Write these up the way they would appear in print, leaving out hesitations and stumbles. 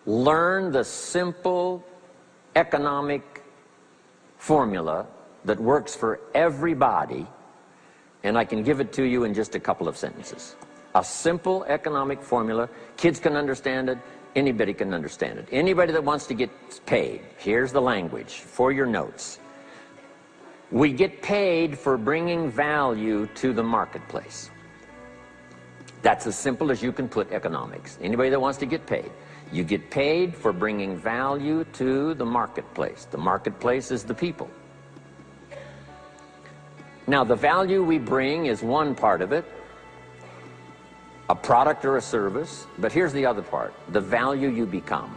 Learn the simple economic formula that works for everybody, and I can give it to you in just a couple of sentences. A simple economic formula. Kids can understand it. Anybody can understand it. Anybody that wants to get paid. Here's the language for your notes. We get paid for bringing value to the marketplace. That's as simple as you can put economics. Anybody that wants to get paid. You get paid for bringing value to the marketplace. The marketplace is the people. Now, the value we bring is one part of it, a product or a service, but here's the other part, the value you become.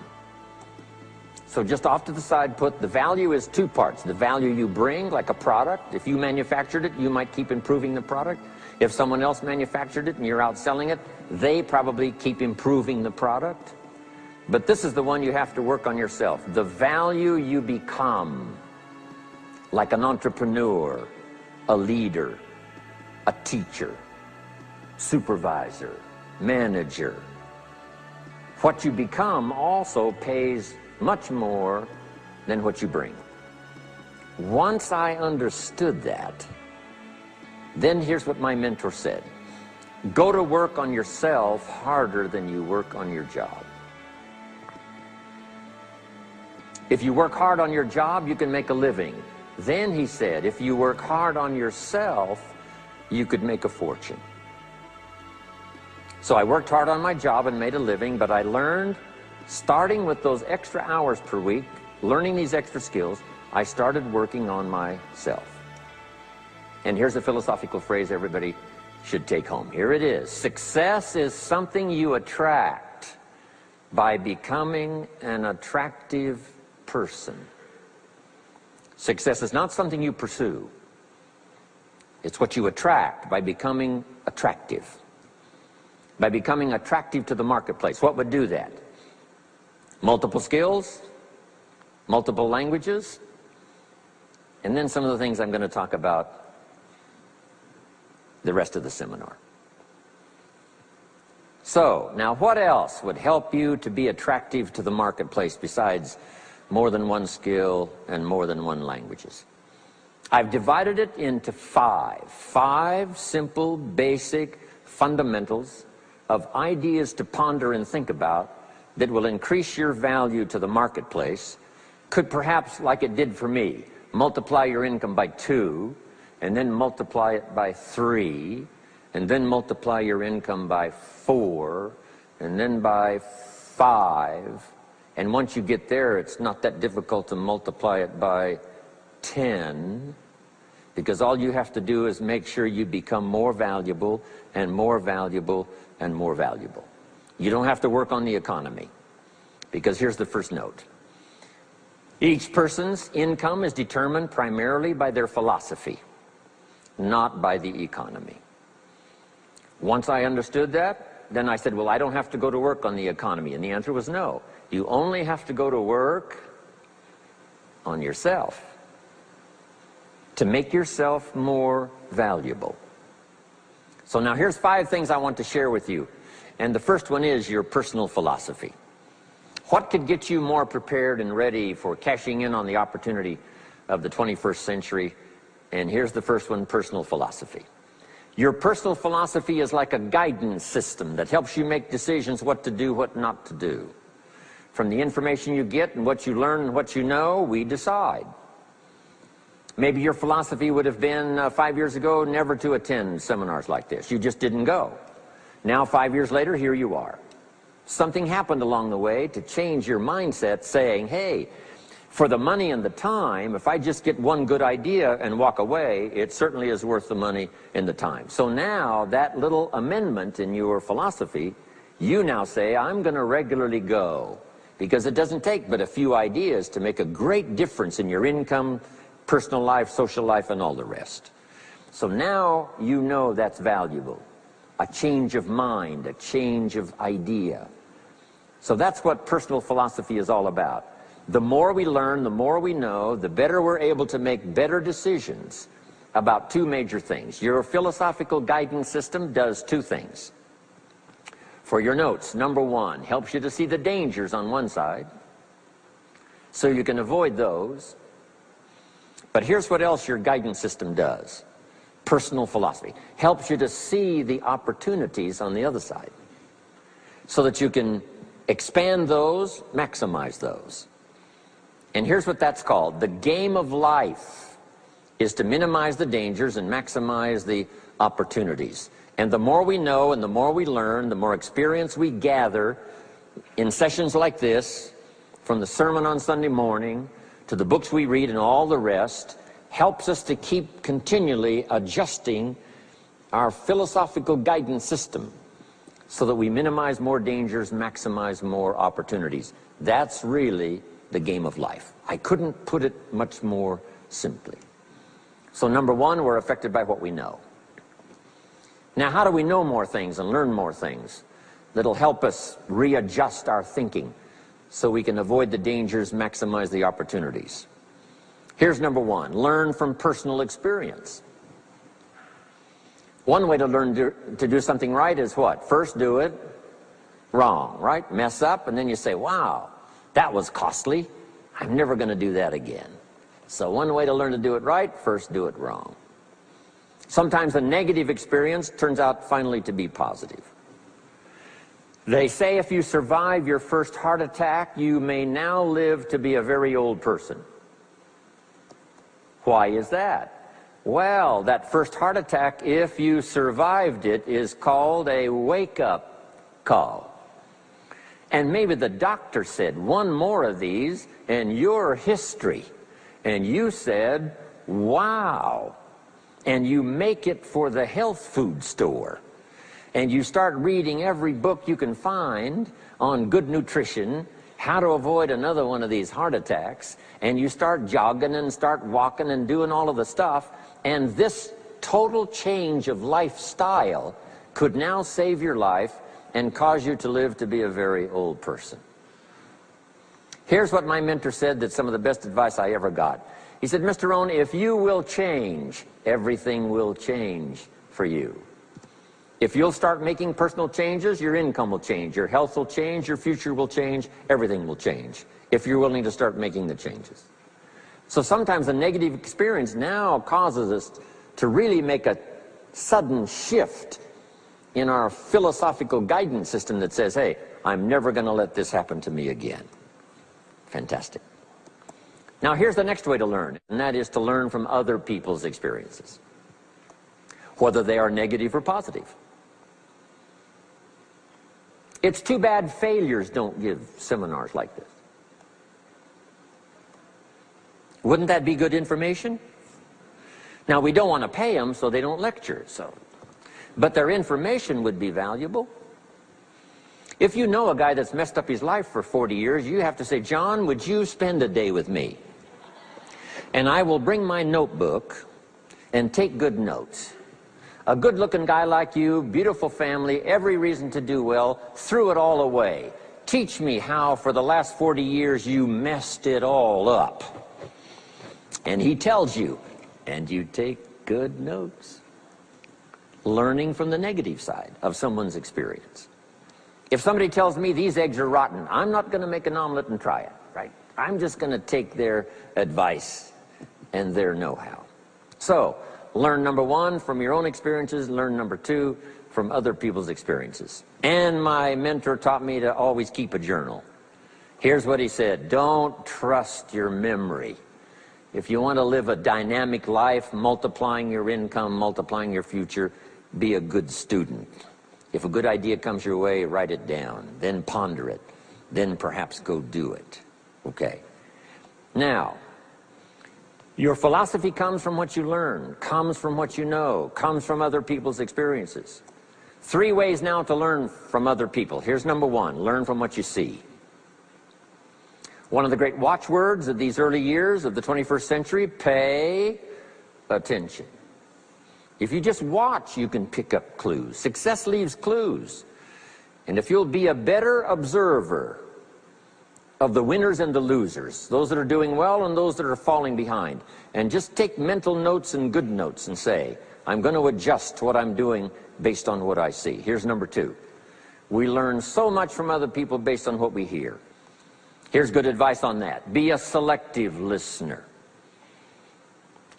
So just off to the side, put the value is two parts. The value you bring, like a product. If you manufactured it, you might keep improving the product. If someone else manufactured it and you're out selling it, they probably keep improving the product. But this is the one you have to work on yourself. The value you become, like an entrepreneur, a leader, a teacher, supervisor, manager. What you become also pays much more than what you bring. Once I understood that, then here's what my mentor said. Go to work on yourself harder than you work on your job. If you work hard on your job, you can make a living. Then he said, if you work hard on yourself, you could make a fortune. So I worked hard on my job and made a living, but I learned, starting with those extra hours per week, learning these extra skills, I started working on myself. And here's a philosophical phrase everybody should take home. Here it is. Success is something you attract by becoming an attractive person. Success is not something you pursue. It's what you attract by becoming attractive. By becoming attractive to the marketplace. What would do that? Multiple skills, multiple languages, and then some of the things I'm going to talk about the rest of the seminar. So, now what else would help you to be attractive to the marketplace besides more than one skill and more than one languages? I've divided it into five simple, basic fundamentals of ideas to ponder and think about that will increase your value to the marketplace. Could perhaps, like it did for me, multiply your income by 2, and then multiply it by 3, and then multiply your income by 4, and then by 5. And once you get there, it's not that difficult to multiply it by 10, because all you have to do is make sure you become more valuable and more valuable and more valuable. You don't have to work on the economy, because here's the first note. Each person's income is determined primarily by their philosophy, not by the economy. Once I understood that, then I said, well, I don't have to go to work on the economy. And the answer was no. You only have to go to work on yourself to make yourself more valuable. So now here's 5 things I want to share with you. And the first one is your personal philosophy. What could get you more prepared and ready for cashing in on the opportunity of the 21st century? And here's the first one, personal philosophy. Your personal philosophy is like a guidance system that helps you make decisions what to do, what not to do. From the information you get and what you learn and what you know, we decide. Maybe your philosophy would have been 5 years ago never to attend seminars like this. You just didn't go. Now 5 years later, here you are. Something happened along the way to change your mindset, saying, hey, for the money and the time, if I just get one good idea and walk away, it certainly is worth the money and the time. So now that little amendment in your philosophy, you now say, I'm going to regularly go, because it doesn't take but a few ideas to make a great difference in your income, personal life, social life, and all the rest. So now you know that's valuable. A change of mind, a change of idea. So that's what personal philosophy is all about. The more we learn, the more we know, the better we're able to make better decisions about 2 major things. Your philosophical guidance system does 2 things. For your notes, number one, helps you to see the dangers on one side, so you can avoid those. But here's what else your guidance system does. Personal philosophy helps you to see the opportunities on the other side, so that you can expand those, maximize those. And here's what that's called. The game of life is to minimize the dangers and maximize the opportunities. And the more we know and the more we learn, the more experience we gather in sessions like this, from the sermon on Sunday morning to the books we read and all the rest, helps us to keep continually adjusting our philosophical guidance system so that we minimize more dangers, maximize more opportunities. That's really the game of life. I couldn't put it much more simply. So number one, we're affected by what we know. Now, how do we know more things and learn more things that'll help us readjust our thinking so we can avoid the dangers, maximize the opportunities? Here's number one, learn from personal experience. One way to learn to do something right is what? First do it wrong, right? Mess up, and then you say, wow, that was costly. I'm never going to do that again. So one way to learn to do it right, first do it wrong. Sometimes a negative experience turns out finally to be positive. They say if you survive your first heart attack, you may now live to be a very old person. Why is that? Well, that first heart attack, if you survived it, is called a wake-up call. And maybe the doctor said, one more of these and you're history. And you said, wow. And you make it for the health food store. And you start reading every book you can find on good nutrition, how to avoid another one of these heart attacks, and you start jogging and start walking and doing all of the stuff, and this total change of lifestyle could now save your life and cause you to live to be a very old person. Here's what my mentor said, that's some of the best advice I ever got. He said, Mr. Rohn, if you will change, everything will change for you. If you'll start making personal changes, your income will change, your health will change, your future will change, everything will change, if you're willing to start making the changes. So sometimes a negative experience now causes us to really make a sudden shift in our philosophical guidance system that says, hey, I'm never going to let this happen to me again. Fantastic. Now here's the next way to learn, and that is to learn from other people's experiences, whether they are negative or positive. It's too bad failures don't give seminars like this. Wouldn't that be good information? Now, we don't want to pay them, so they don't lecture, but their information would be valuable. If you know a guy that's messed up his life for 40 years, you have to say, John, would you spend a day with me? And I will bring my notebook and take good notes. A good-looking guy like you, beautiful family, every reason to do well, threw it all away. Teach me how for the last 40 years you messed it all up. And he tells you, and you take good notes. Learning from the negative side of someone's experience. If somebody tells me these eggs are rotten, I'm not going to make an omelet and try it, right? I'm just going to take their advice and their know-how. So, learn number one from your own experiences, learn number two from other people's experiences. And my mentor taught me to always keep a journal. Here's what he said, don't trust your memory. If you want to live a dynamic life, multiplying your income, multiplying your future, be a good student. If a good idea comes your way, write it down, then ponder it, then perhaps go do it. Okay. Now, your philosophy comes from what you learn, comes from what you know, comes from other people's experiences. 3 ways now to learn from other people. Here's number one, learn from what you see. One of the great watchwords of these early years of the 21st century, pay attention. If you just watch, you can pick up clues. Success leaves clues. And if you'll be a better observer of the winners and the losers, those that are doing well and those that are falling behind, and just take mental notes and good notes and say, I'm going to adjust what I'm doing based on what I see. Here's number two. We learn so much from other people based on what we hear. Here's good advice on that. Be a selective listener.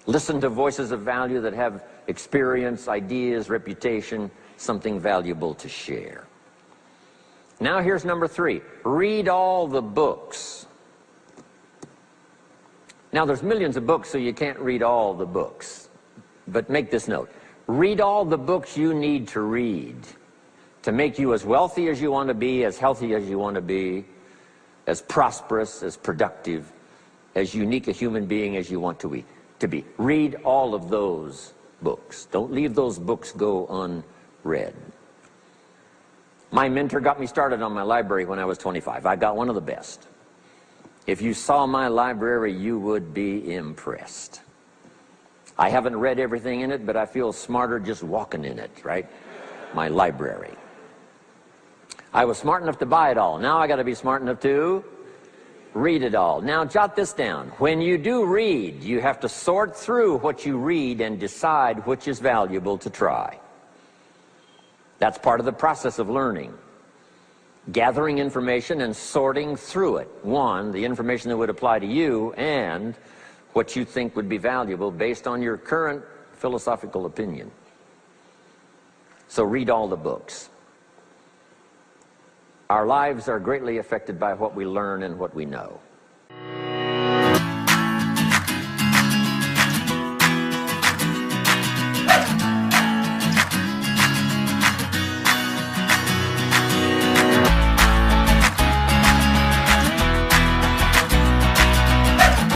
Listen to voices of value that have experience, ideas, reputation, something valuable to share. Now here's number 3. Read all the books. Now there's millions of books, so you can't read all the books. But make this note. Read all the books you need to read to make you as wealthy as you want to be, as healthy as you want to be, as prosperous, as productive, as unique a human being as you want to be. Read all of those books. Don't leave those books go unread. My mentor got me started on my library when I was 25. I got one of the best. If you saw my library, you would be impressed. I haven't read everything in it, but I feel smarter just walking in it, right? My library. I was smart enough to buy it all. Now I got to be smart enough to read it all. Now jot this down. When you do read, you have to sort through what you read and decide which is valuable to try. That's part of the process of learning. Gathering information and sorting through it. One, the information that would apply to you, and what you think would be valuable based on your current philosophical opinion. So read all the books. Our lives are greatly affected by what we learn and what we know.